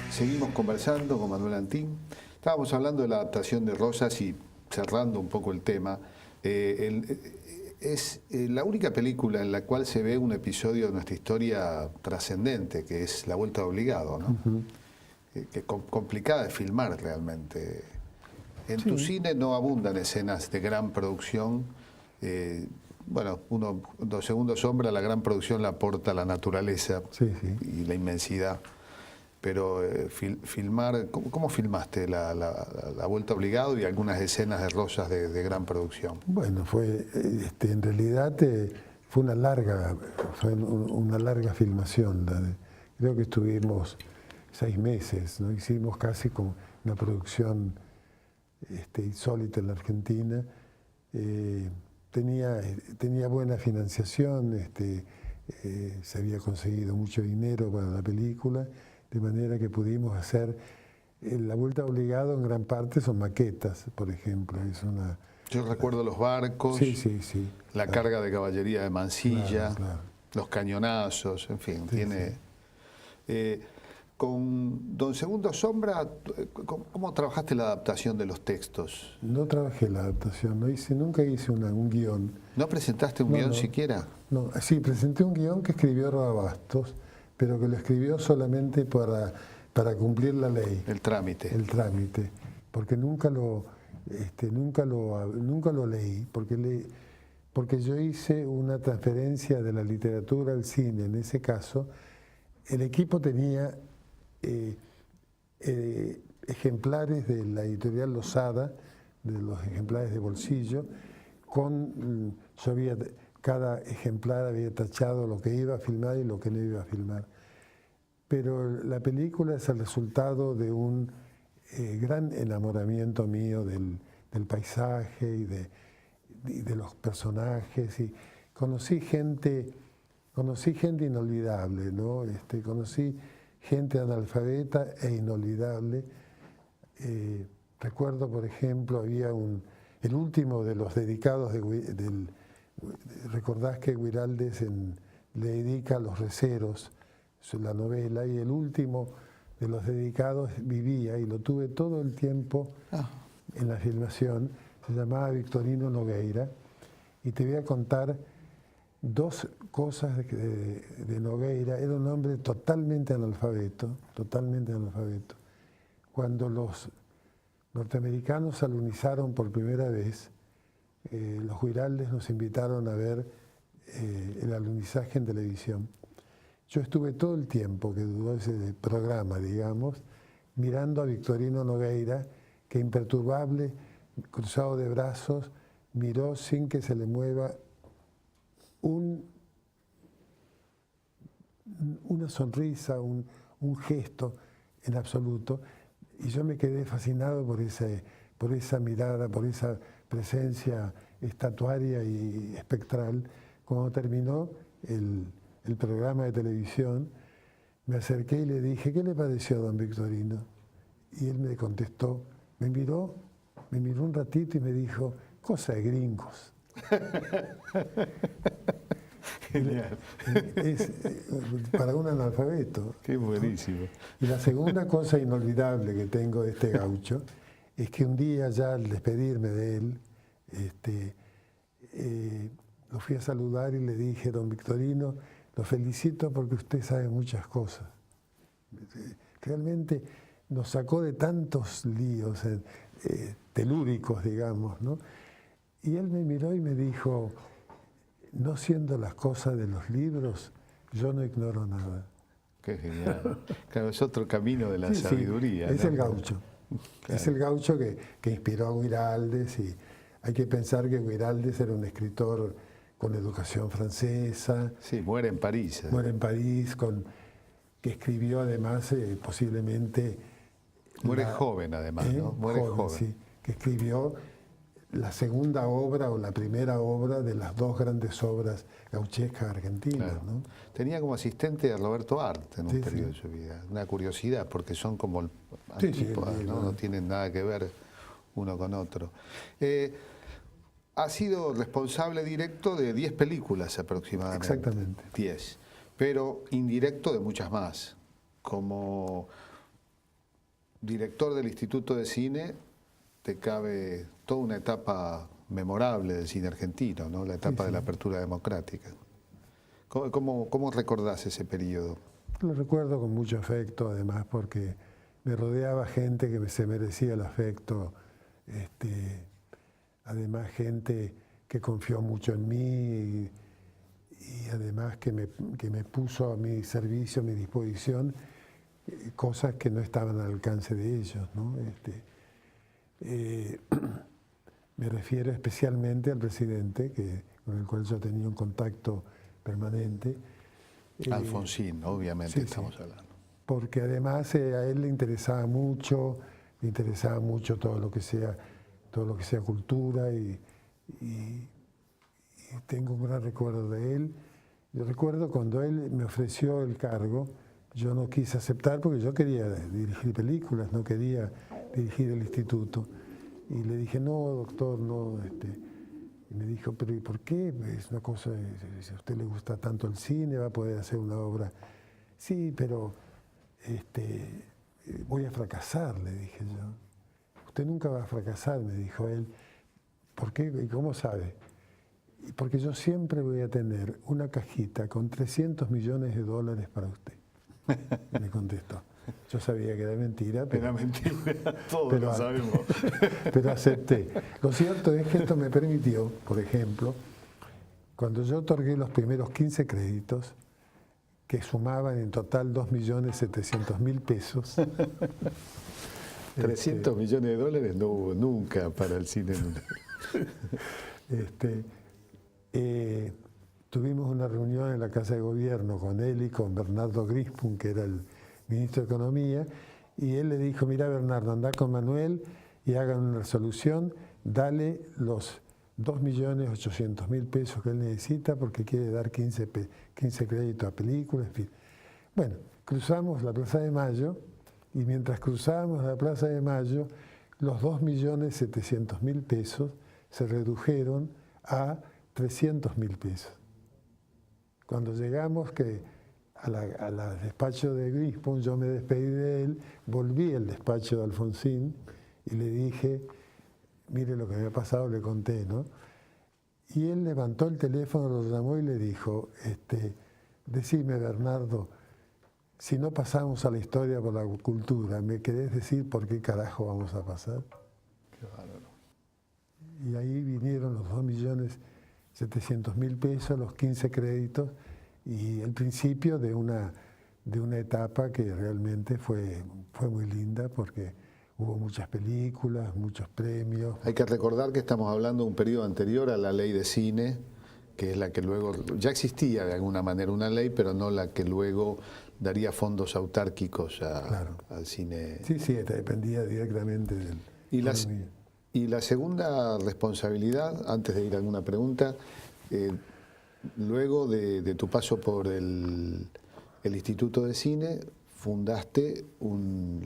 Speaker 2: Seguimos conversando con Manuel Antín. Estábamos hablando de la adaptación de Rosas y cerrando un poco el tema. Es la única película en la cual se ve un episodio de nuestra historia trascendente, que es La Vuelta de Obligado, ¿no? Que complicada de filmar realmente. En tu cine no abundan escenas de gran producción. Bueno, Dos Segundos Sombra, la gran producción la aporta la naturaleza y la inmensidad. Pero filmar, ¿cómo filmaste la Vuelta Obligado y algunas escenas de Rosas de gran producción?
Speaker 3: Bueno, en realidad fue una larga filmación. Creo que estuvimos 6 meses, ¿no? Hicimos casi como una producción insólita en la Argentina. Tenía buena financiación, se había conseguido mucho dinero para la película, de manera que pudimos hacer La Vuelta Obligado. En gran parte son maquetas, por ejemplo.
Speaker 2: Yo recuerdo los barcos, la carga de caballería de Mansilla, los cañonazos, en fin. Con Don Segundo Sombra, ¿cómo trabajaste la adaptación de los textos?
Speaker 3: No trabajé la adaptación, nunca hice un guión.
Speaker 2: ¿No presentaste un guión siquiera?
Speaker 3: No, sí, presenté un guión que escribió Rodabastos, pero que lo escribió solamente para cumplir la ley.
Speaker 2: El trámite.
Speaker 3: El trámite, porque nunca lo leí, porque yo hice una transferencia de la literatura al cine. En ese caso, el equipo tenía ejemplares de la editorial Losada, de los ejemplares de bolsillo, cada ejemplar había tachado lo que iba a filmar y lo que no iba a filmar. Pero la película es el resultado de un gran enamoramiento mío del paisaje y de los personajes. Y conocí gente inolvidable, ¿no? Conocí gente analfabeta e inolvidable. Recuerdo, por ejemplo, había el último de los dedicados recordás que Guiraldes le dedica a los receros la novela, y el último de los dedicados vivía, y lo tuve todo el tiempo en la filmación. Se llamaba Victorino Nogueira, y te voy a contar dos cosas de Nogueira. Era un hombre totalmente analfabeto. Cuando los norteamericanos alunizaron por primera vez, los Guiraldes nos invitaron a ver el alunizaje en televisión. Yo estuve todo el tiempo que duró ese programa, digamos, mirando a Victorino Nogueira, que imperturbable, cruzado de brazos, miró sin que se le mueva una sonrisa, un gesto en absoluto, y yo me quedé fascinado por esa mirada, por esa presencia estatuaria y espectral. Cuando terminó el programa de televisión, me acerqué y le dije: ¿qué le pareció a don Victorino? Y él me contestó, me miró un ratito y me dijo: cosa de gringos.
Speaker 2: Genial.
Speaker 3: Es para un analfabeto.
Speaker 2: Qué buenísimo.
Speaker 3: Y la segunda cosa inolvidable que tengo de este gaucho es que un día, ya al despedirme de él, lo fui a saludar y le dije: don Victorino, lo felicito porque usted sabe muchas cosas. Realmente nos sacó de tantos líos telúricos, digamos, ¿no? Y él me miró y me dijo: no siendo las cosas de los libros, yo no ignoro nada.
Speaker 2: Qué genial. Claro, es otro camino de la sabiduría.
Speaker 3: Sí, es, ¿no?, el gaucho.
Speaker 2: Claro.
Speaker 3: Es el gaucho que inspiró a Guiraldes, y hay que pensar que Guiraldes era un escritor con educación francesa.
Speaker 2: Sí, muere en París.
Speaker 3: Muere en París, que escribió además posiblemente...
Speaker 2: Muere joven además, ¿no? Muere joven.
Speaker 3: Sí, que escribió la segunda obra o la primera obra de las dos grandes obras gauchescas argentinas. Claro. ¿No?
Speaker 2: Tenía como asistente a Roberto Art en un periodo de su vida. Una curiosidad, porque son como antípodas, ¿no? No tienen nada que ver uno con otro. Ha sido responsable directo de 10 películas aproximadamente.
Speaker 3: Exactamente.
Speaker 2: 10. Pero indirecto de muchas más. Como director del Instituto de Cine, te cabe toda una etapa memorable del cine argentino, ¿no? La etapa de la apertura democrática. ¿Cómo recordás ese periodo?
Speaker 3: Lo recuerdo con mucho afecto, además, porque me rodeaba gente que se merecía el afecto, además gente que confió mucho en mí y además que me puso a mi servicio, a mi disposición, cosas que no estaban al alcance de ellos, ¿no? Me refiero especialmente al presidente, con el cual yo tenía un contacto permanente.
Speaker 2: Alfonsín, obviamente, estamos hablando.
Speaker 3: Porque además a él le interesaba mucho todo lo que sea cultura, y tengo un gran recuerdo de él. Yo recuerdo cuando él me ofreció el cargo, yo no quise aceptar porque yo quería dirigir películas, no quería dirigir el instituto. Y le dije: no, doctor, no. Y me dijo: pero ¿y por qué? Es una cosa, si a usted le gusta tanto el cine, va a poder hacer una obra. Sí, pero voy a fracasar, le dije yo. Usted nunca va a fracasar, me dijo él. ¿Por qué? ¿Y cómo sabe? Porque yo siempre voy a tener una cajita con $300 millones para usted. Me contestó. Yo sabía que era mentira.
Speaker 2: Era mentira, todos lo sabemos.
Speaker 3: Pero acepté. Lo cierto es que esto me permitió, por ejemplo, cuando yo otorgué los primeros 15 créditos, que sumaban en total $2.700.000,
Speaker 2: 300 millones de dólares no hubo nunca para el cine.
Speaker 3: Tuvimos una reunión en la Casa de Gobierno con él y con Bernardo Grispun, que era el ministro de Economía, y él le dijo: mira, Bernardo, anda con Manuel y hagan una resolución, dale los 2.800.000 pesos que él necesita porque quiere dar 15 créditos a películas, en fin. Bueno, cruzamos la Plaza de Mayo y mientras cruzábamos la Plaza de Mayo, los 2.700.000 pesos se redujeron a 300.000 pesos. Cuando llegamos al despacho de Grispun, yo me despedí de él, volví al despacho de Alfonsín y le dije: mire lo que me ha pasado, le conté, ¿no? Y él levantó el teléfono, lo llamó y le dijo: decime, Bernardo, si no pasamos a la historia por la cultura, ¿me querés decir por qué carajo vamos a pasar?
Speaker 2: Qué bárbaro.
Speaker 3: Y ahí vinieron los 2.700.000 pesos, los 15 créditos y el principio de una etapa que realmente fue muy linda porque hubo muchas películas, muchos premios.
Speaker 2: Hay que recordar que estamos hablando de un periodo anterior a la ley de cine, que es la que luego, ya existía de alguna manera una ley, pero no la que luego daría fondos autárquicos al cine.
Speaker 3: Sí, dependía directamente del...
Speaker 2: Y la segunda responsabilidad, antes de ir a alguna pregunta, luego de tu paso por el Instituto de Cine, fundaste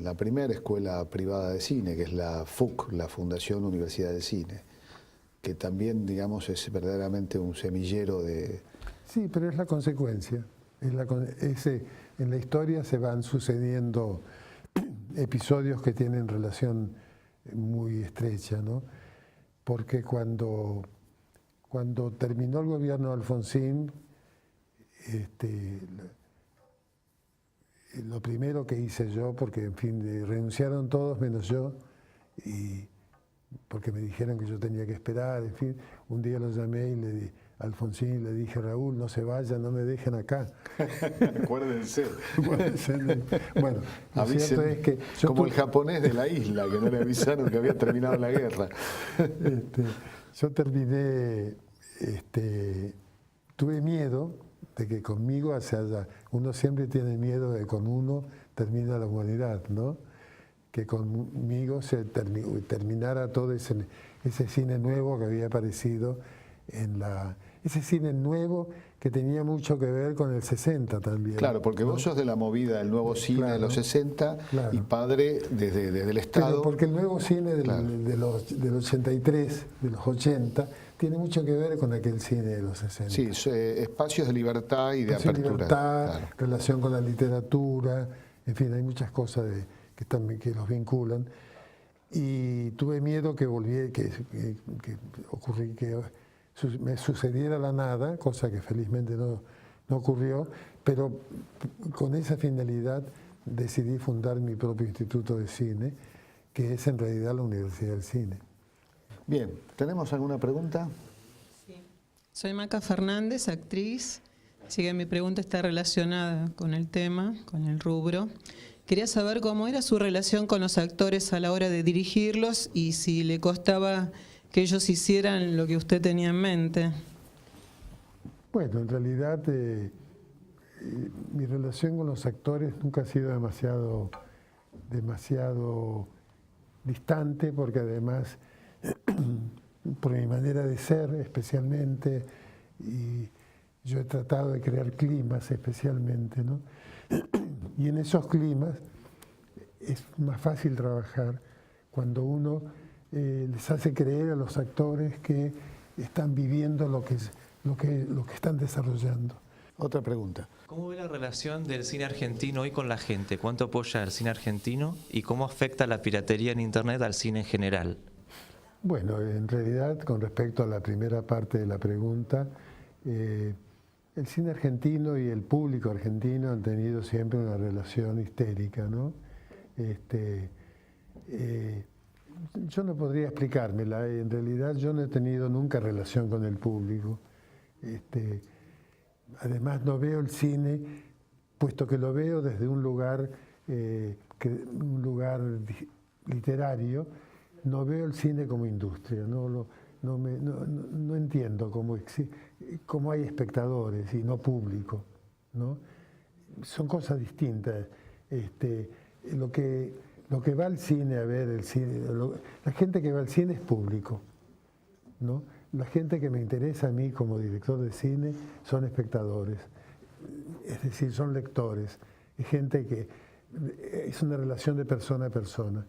Speaker 2: la primera escuela privada de cine, que es la FUC, la Fundación Universidad de Cine, que también, digamos, es verdaderamente un semillero de...
Speaker 3: Sí, pero es la consecuencia. En la historia se van sucediendo episodios que tienen relación muy estrecha, ¿no? Porque cuando terminó el gobierno de Alfonsín, lo primero que hice yo, porque en fin, renunciaron todos menos yo, y porque me dijeron que yo tenía que esperar, en fin, un día lo llamé y le di a Alfonsín y le dije: Raúl, no se vayan, no me dejen acá.
Speaker 2: Acuérdense.
Speaker 3: Bueno, lo cierto es que...
Speaker 2: Como el japonés de la isla, que no le avisaron que había terminado la guerra.
Speaker 3: Yo terminé, tuve miedo de que conmigo uno siempre tiene miedo de que con uno termina la humanidad, ¿no? Que conmigo se terminara todo ese cine nuevo que había aparecido ese cine nuevo que tenía mucho que ver con el 60 también.
Speaker 2: Claro, porque vos sos de la movida del nuevo cine de los 60 y padre desde el Estado.
Speaker 3: Pero porque el nuevo cine del 83, de los 80, tiene mucho que ver con aquel cine de los 60.
Speaker 2: Sí, espacios de libertad y de apertura.
Speaker 3: Libertad, relación con la literatura, en fin, hay muchas cosas que los vinculan. Y tuve miedo que me sucediera la nada, cosa que felizmente no ocurrió, pero con esa finalidad decidí fundar mi propio instituto de cine, que es en realidad la Universidad del Cine.
Speaker 2: Bien, ¿tenemos alguna pregunta?
Speaker 4: Sí. Soy Maca Fernández, actriz. Así que mi pregunta está relacionada con el tema, con el rubro. Quería saber cómo era su relación con los actores a la hora de dirigirlos y si le costaba que ellos hicieran lo que usted tenía en mente.
Speaker 3: Bueno, en realidad mi relación con los actores nunca ha sido demasiado distante, porque además, por mi manera de ser especialmente, y yo he tratado de crear climas especialmente, ¿no? Y en esos climas es más fácil trabajar cuando uno les hace creer a los actores que están viviendo lo que están desarrollando.
Speaker 2: Otra pregunta.
Speaker 5: ¿Cómo ve la relación del cine argentino hoy con la gente? ¿Cuánto apoya el cine argentino y cómo afecta la piratería en Internet al cine en general?
Speaker 3: Bueno, en realidad, con respecto a la primera parte de la pregunta, el cine argentino y el público argentino han tenido siempre una relación histérica, ¿no? Yo no podría explicármela, en realidad yo no he tenido nunca relación con el público. Además no veo el cine, puesto que lo veo desde un lugar literario, no veo el cine como industria, no entiendo cómo hay espectadores y no público, ¿no? Son cosas distintas. Lo que va al cine a ver el cine, la gente que va al cine es público, ¿no? La gente que me interesa a mí como director de cine son espectadores, es decir, son lectores, es gente que es una relación de persona a persona.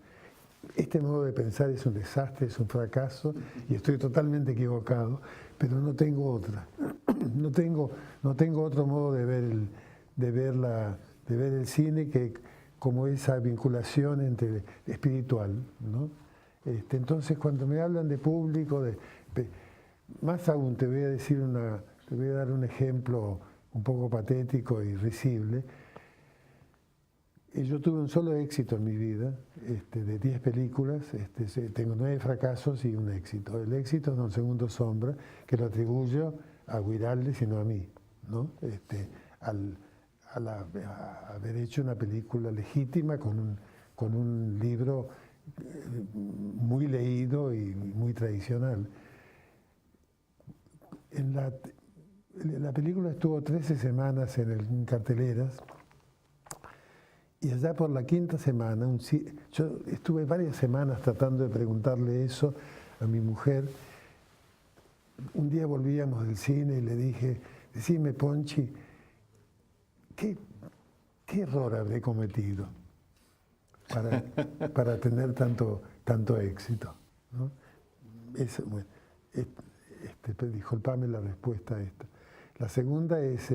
Speaker 3: Este modo de pensar es un desastre, es un fracaso y estoy totalmente equivocado, pero no tengo otra. No tengo otro modo de ver el cine que como esa vinculación espiritual, ¿no? Entonces, cuando me hablan de público, más aún te voy a dar un ejemplo un poco patético y risible. Yo tuve un solo éxito en mi vida, de 10 películas, tengo 9 fracasos y un éxito. El éxito es Don Segundo Sombra, que lo atribuyo a Guiraldes y no a mí, ¿no? Al haber hecho una película legítima con un libro muy leído y muy tradicional. La película estuvo 13 semanas en carteleras y allá por la 5ª semana, yo estuve varias semanas tratando de preguntarle eso a mi mujer. Un día volvíamos del cine y le dije, decime Ponchi, ¿qué error habré cometido para tener tanto éxito, ¿no? Bueno, disculpame la respuesta a esta. La segunda es,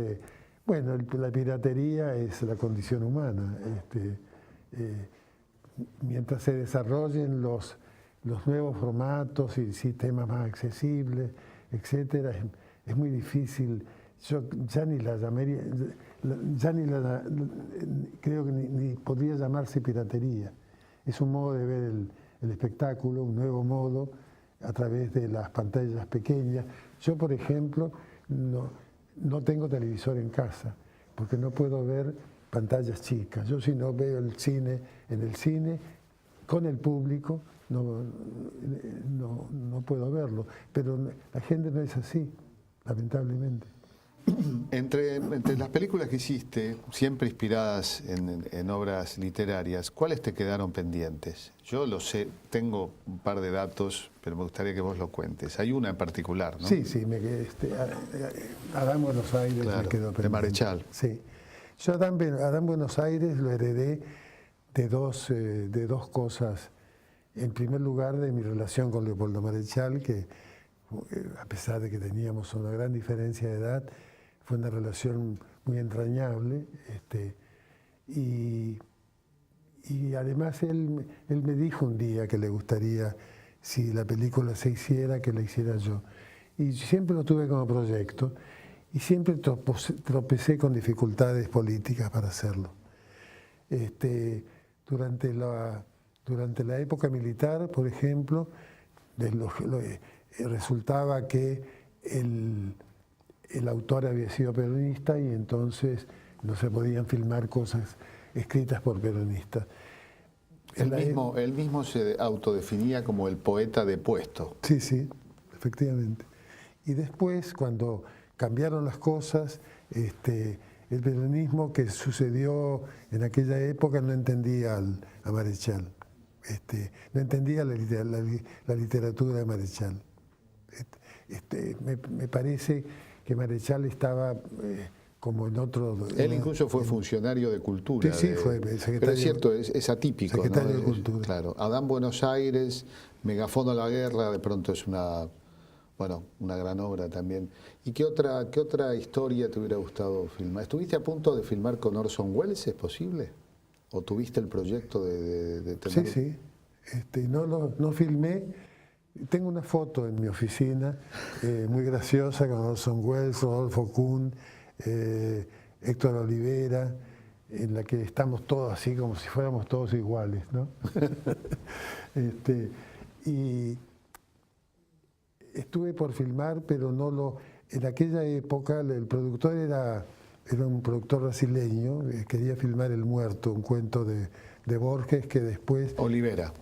Speaker 3: la piratería es la condición humana. Mientras se desarrollen los nuevos formatos y sistemas más accesibles, etcétera, es muy difícil. Yo ya ni la llamaría, creo que ni podría llamarse piratería. Es un modo de ver el espectáculo, un nuevo modo, a través de las pantallas pequeñas. Yo, por ejemplo, no tengo televisor en casa, porque no puedo ver pantallas chicas. Yo si no veo el cine en el cine, con el público, no puedo verlo. Pero la gente no es así, lamentablemente.
Speaker 2: Entre las películas que hiciste, siempre inspiradas en obras literarias, ¿cuáles te quedaron pendientes? Yo lo sé, tengo un par de datos, pero me gustaría que vos lo cuentes. Hay una en particular, ¿no?
Speaker 3: Sí, Adán Buenos Aires, claro, me quedó pendiente.
Speaker 2: De Marechal.
Speaker 3: Sí. Yo Adán Buenos Aires lo heredé de dos cosas. En primer lugar, de mi relación con Leopoldo Marechal, que a pesar de que teníamos una gran diferencia de edad, fue una relación muy entrañable, y además él me dijo un día que le gustaría, si la película se hiciera, que la hiciera yo. Y siempre lo tuve como proyecto y siempre tropecé con dificultades políticas para hacerlo. Durante la época militar, por ejemplo, resultaba que el autor había sido peronista y entonces no se podían filmar cosas escritas por peronistas.
Speaker 2: Él mismo se autodefinía como el poeta depuesto.
Speaker 3: Sí, sí, efectivamente. Y después, cuando cambiaron las cosas, el peronismo que sucedió en aquella época no entendía a Marechal. No entendía la literatura de Marechal. Me parece que Marechal estaba como en otro...
Speaker 2: Él incluso fue funcionario de cultura.
Speaker 3: Sí, fue secretario. Pero
Speaker 2: es cierto, es atípico,
Speaker 3: secretario,
Speaker 2: ¿no?
Speaker 3: de cultura.
Speaker 2: Claro. Adán Buenos Aires, Megafono a la guerra, de pronto es una gran obra también. ¿Y qué otra historia te hubiera gustado filmar? ¿Estuviste a punto de filmar con Orson Welles, es posible? ¿O tuviste el proyecto de tener...?
Speaker 3: Sí. No filmé. Tengo una foto en mi oficina muy graciosa con Orson Welles, Rodolfo Kuhn, Héctor Olivera, en la que estamos todos así como si fuéramos todos iguales, ¿no? Y estuve por filmar, pero en aquella época el productor era un productor brasileño, quería filmar El Muerto, un cuento de de Borges que después...
Speaker 2: Olivera.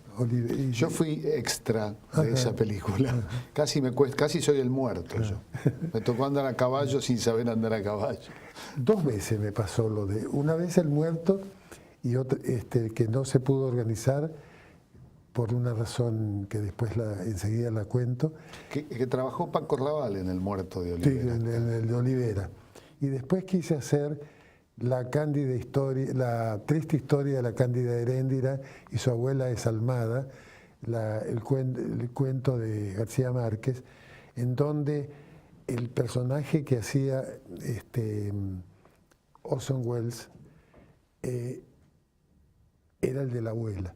Speaker 2: Yo fui extra de esa película. Casi soy el muerto yo. Me tocó andar a caballo sin saber andar a caballo.
Speaker 3: 2 veces me pasó lo de... Una vez el muerto y otra, que no se pudo organizar por una razón que después enseguida la cuento.
Speaker 2: Que trabajó Paco Raval en El muerto de Olivera.
Speaker 3: Sí, en el de Olivera. Y después quise hacer la triste historia de la Cándida Heréndira y su abuela Desalmada, el cuento de García Márquez, en donde el personaje que hacía Orson Welles era el de la abuela,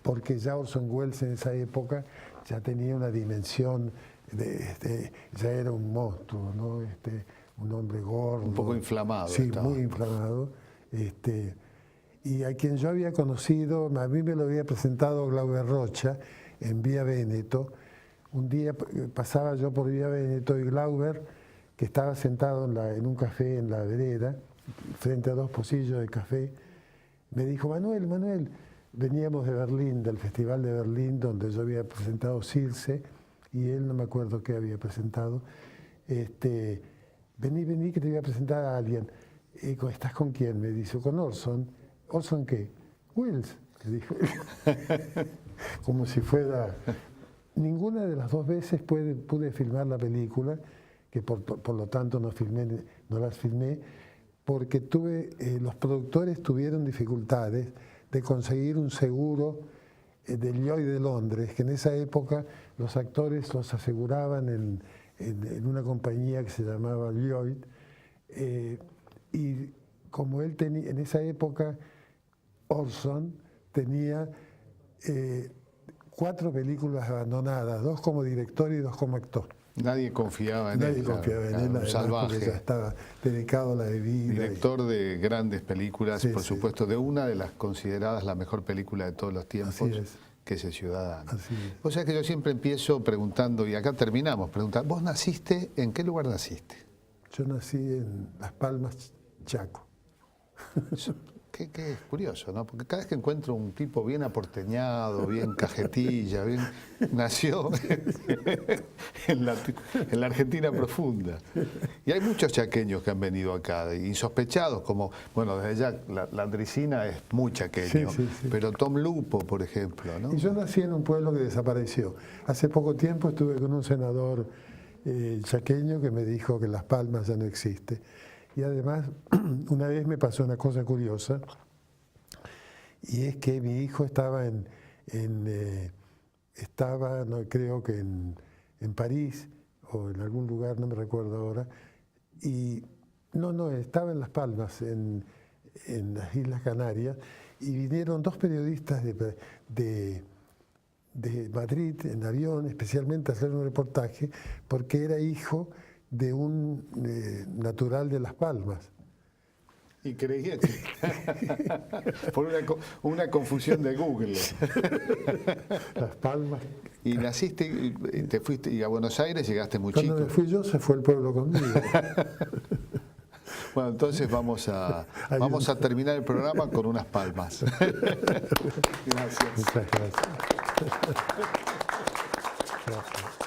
Speaker 3: porque ya Orson Welles en esa época ya tenía una dimensión, ya era un monstruo, ¿no? Un hombre gordo.
Speaker 2: Un poco inflamado.
Speaker 3: Sí,
Speaker 2: estaba.
Speaker 3: muy inflamado. Y a quien yo había conocido, a mí me lo había presentado Glauber Rocha en Vía Véneto. Un día pasaba yo por Vía Véneto y Glauber, que estaba sentado en un café en la vereda, frente a 2 pocillos de café, me dijo: Manuel, veníamos de Berlín, del Festival de Berlín, donde yo había presentado Circe, y él no me acuerdo qué había presentado. Vení, que te voy a presentar a alguien. ¿Estás con quién? Me dice, con Orson. ¿Orson qué? Welles, le dijo. Como si fuera... Ninguna de las 2 veces pude filmar la película, que por lo tanto no las filmé, porque los productores tuvieron dificultades de conseguir un seguro del Lloyd de Londres, que en esa época los actores los aseguraban en una compañía que se llamaba Lloyd, y como él tenía, en esa época Orson tenía 4 películas abandonadas, 2 como director y 2 como actor.
Speaker 2: Nadie confiaba en él.
Speaker 3: Nadie confiaba en él,
Speaker 2: un salvaje.
Speaker 3: porque ya estaba dedicado a la bebida.
Speaker 2: Director de grandes películas,
Speaker 3: Sí,
Speaker 2: por
Speaker 3: sí.
Speaker 2: supuesto, de una de las consideradas la mejor película de todos los tiempos,
Speaker 3: Así es.
Speaker 2: que es El Ciudadano.
Speaker 3: Así es.
Speaker 2: O sea que yo siempre empiezo preguntando, y acá terminamos, preguntando, ¿vos naciste? ¿En qué lugar naciste?
Speaker 3: Yo nací en Las Palmas, Chaco.
Speaker 2: Qué curioso, ¿no? Porque cada vez que encuentro un tipo bien aporteñado, bien cajetilla, nació en la Argentina profunda. Y hay muchos chaqueños que han venido acá, insospechados, como, bueno, desde ya la Andricina es muy chaqueño,
Speaker 3: Sí.
Speaker 2: pero Tom Lupo, por ejemplo, ¿no?
Speaker 3: Y yo nací en un pueblo que desapareció. Hace poco tiempo estuve con un senador chaqueño que me dijo que Las Palmas ya no existe. Y además, una vez me pasó una cosa curiosa, y es que mi hijo estaba creo que en París, o en algún lugar, no me recuerdo ahora, y estaba en Las Palmas, en las Islas Canarias, y vinieron 2 periodistas de Madrid en avión, especialmente a hacer un reportaje, porque era hijo de un natural de Las Palmas.
Speaker 2: Y creía que... por una confusión de Google.
Speaker 3: Las Palmas.
Speaker 2: Y naciste, y te fuiste, y a Buenos Aires llegaste muy
Speaker 3: Cuando
Speaker 2: chico.
Speaker 3: me fui yo, se fue el pueblo conmigo.
Speaker 2: Bueno, entonces vamos a terminar el programa con unas palmas. Gracias.
Speaker 3: Muchas gracias. Gracias.